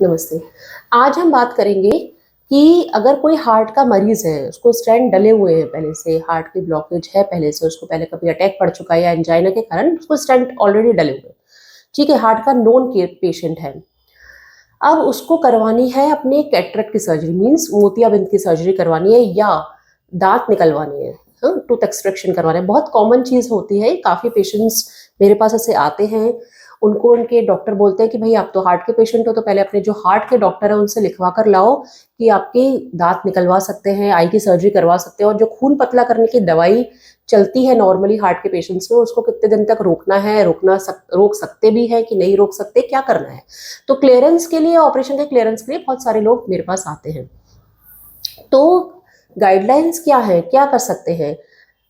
नमस्ते। आज हम बात करेंगे कि अगर कोई हार्ट का मरीज़ है, उसको स्टेंट डले हुए हैं पहले से, हार्ट की ब्लॉकेज है पहले से, उसको पहले कभी अटैक पड़ चुका है या एंजाइना के कारण उसको स्टेंट ऑलरेडी डले हुए हैं। ठीक है, हार्ट का नोन के पेशेंट है। अब उसको करवानी है अपने कैटरेक्ट की सर्जरी, मीन्स मोतियाबिंद की सर्जरी करवानी है या दांत निकलवानी है, हाँ, टूथ एक्सट्रैक्शन करवाना है। बहुत कॉमन चीज़ होती है, काफ़ी पेशेंट्स मेरे पास ऐसे आते हैं, उनको उनके डॉक्टर बोलते हैं कि भाई आप तो हार्ट के पेशेंट हो, तो पहले अपने जो हार्ट के डॉक्टर है उनसे लिखवा कर लाओ कि आपके दांत निकलवा सकते हैं, आई की सर्जरी करवा सकते हैं, और जो खून पतला करने की दवाई चलती है नॉर्मली हार्ट के पेशेंट्स में, उसको कितने दिन तक रोकना है, रोक सकते भी है कि नहीं रोक सकते, क्या करना है। तो क्लियरेंस के लिए, ऑपरेशन के क्लियरेंस के लिए बहुत सारे लोग मेरे पास आते हैं। तो गाइडलाइंस क्या है, क्या कर सकते हैं।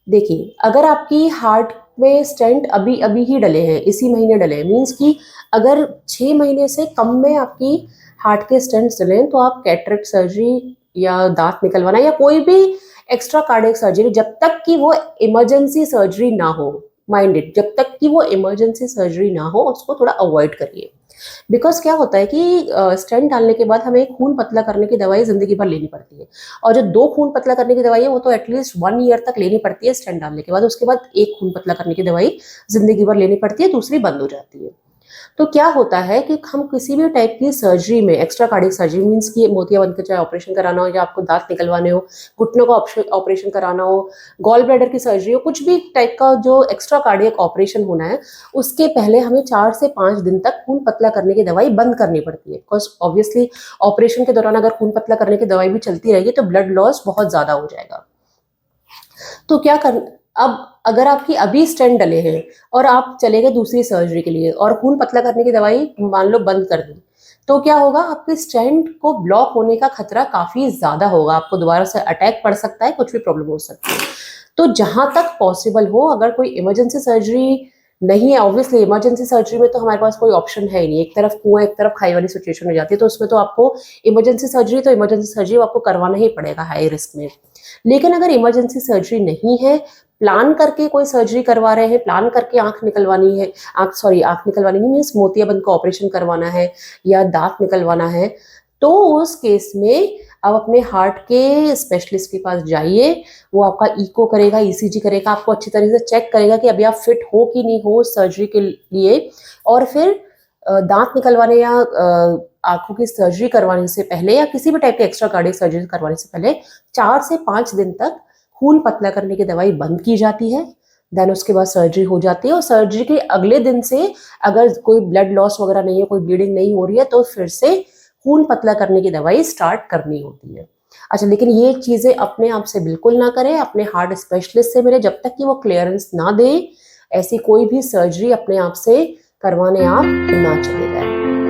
देखिए, अगर आपकी हार्ट में स्टेंट अभी अभी ही डले हैं, इसी महीने डले हैं, मीन्स कि अगर 6 महीने से कम में आपकी हार्ट के स्टेंट्स डले हैं, तो आप कैटरेक्ट सर्जरी या दांत निकलवाना या कोई भी एक्स्ट्रा कार्डियक सर्जरी, जब तक कि वो इमरजेंसी सर्जरी ना हो, माइंड इट, जब तक कि वो इमरजेंसी सर्जरी ना हो, उसको थोड़ा अवॉइड करिए। बिकॉज क्या होता है कि स्टेंट डालने के बाद हमें खून पतला करने की दवाई जिंदगी भर लेनी पड़ती है, और जो 2 खून पतला करने की दवाई है वो तो एटलीस्ट 1 ईयर तक लेनी पड़ती है स्टेंट डालने के बाद। उसके बाद एक खून पतला करने की दवाई जिंदगी भर लेनी पड़ती है, दूसरी बंद हो जाती है। तो क्या होता है कि हम किसी भी टाइप की सर्जरी में, एक्स्ट्रा कार्डियक सर्जरी मीन्स कि मोतियाबिंद का चाहे ऑपरेशन कराना हो या आपको दांत निकलवाने हो, घुटनों का ऑपरेशन कराना हो, गॉल ब्लैडर की सर्जरी हो, कुछ भी टाइप का जो एक्स्ट्रा कार्डियक ऑपरेशन होना है, उसके पहले हमें 4 से 5 दिन तक खून पतला करने की दवाई बंद करनी पड़ती है। बिकॉज ऑब्वियसली ऑपरेशन के दौरान अगर खून पतला करने की दवाई भी चलती रहेगी तो ब्लड लॉस बहुत ज्यादा हो जाएगा। तो क्या कर अब अगर आपकी अभी स्टेंट डले हैं और आप चले गए दूसरी सर्जरी के लिए और खून पतला करने की दवाई मान लो बंद कर दी, तो क्या होगा, आपके स्टेंट को ब्लॉक होने का खतरा काफी ज्यादा होगा, आपको दोबारा से अटैक पड़ सकता है, कुछ भी प्रॉब्लम हो सकती है। तो जहां तक पॉसिबल हो, अगर कोई इमरजेंसी सर्जरी नहीं है, ऑब्वियसली इमरजेंसी सर्जरी में तो हमारे पास कोई ऑप्शन है ही नहीं, एक तरफ कुआं एक तरफ खाई वाली सिचुएशन हो जाती है, तो उसमें तो आपको इमरजेंसी सर्जरी आपको करवाना ही पड़ेगा हाई रिस्क में। लेकिन अगर इमरजेंसी सर्जरी नहीं है, प्लान करके कोई सर्जरी करवा रहे हैं, प्लान करके आंख निकलवानी है, आंख निकलवानी नहीं मीन्स मोतियाबिंद का ऑपरेशन करवाना है या दांत निकलवाना है, तो उस केस में आप अपने हार्ट के स्पेशलिस्ट के पास जाइए। वो आपका इको करेगा, ईसीजी करेगा, आपको अच्छी तरह से चेक करेगा कि अभी आप फिट हो कि नहीं हो सर्जरी के लिए, और फिर दांत निकलवाने या आंखों की सर्जरी करवाने से पहले या किसी भी टाइप की एक्स्ट्रा कार्डियक सर्जरी करवाने से पहले 4 से 5 दिन तक खून पतला करने की दवाई बंद की जाती है। देन उसके बाद सर्जरी हो जाती है, और सर्जरी के अगले दिन से अगर कोई ब्लड लॉस वगैरह नहीं है, कोई ब्लीडिंग नहीं हो रही है, तो फिर से खून पतला करने की दवाई स्टार्ट करनी होती है। अच्छा, लेकिन ये चीजें अपने आप से बिल्कुल ना करें, अपने हार्ट स्पेशलिस्ट से मिले, जब तक कि वो क्लियरेंस ना दे, ऐसी कोई भी सर्जरी अपने आप से करवाने आप ना चले जाए।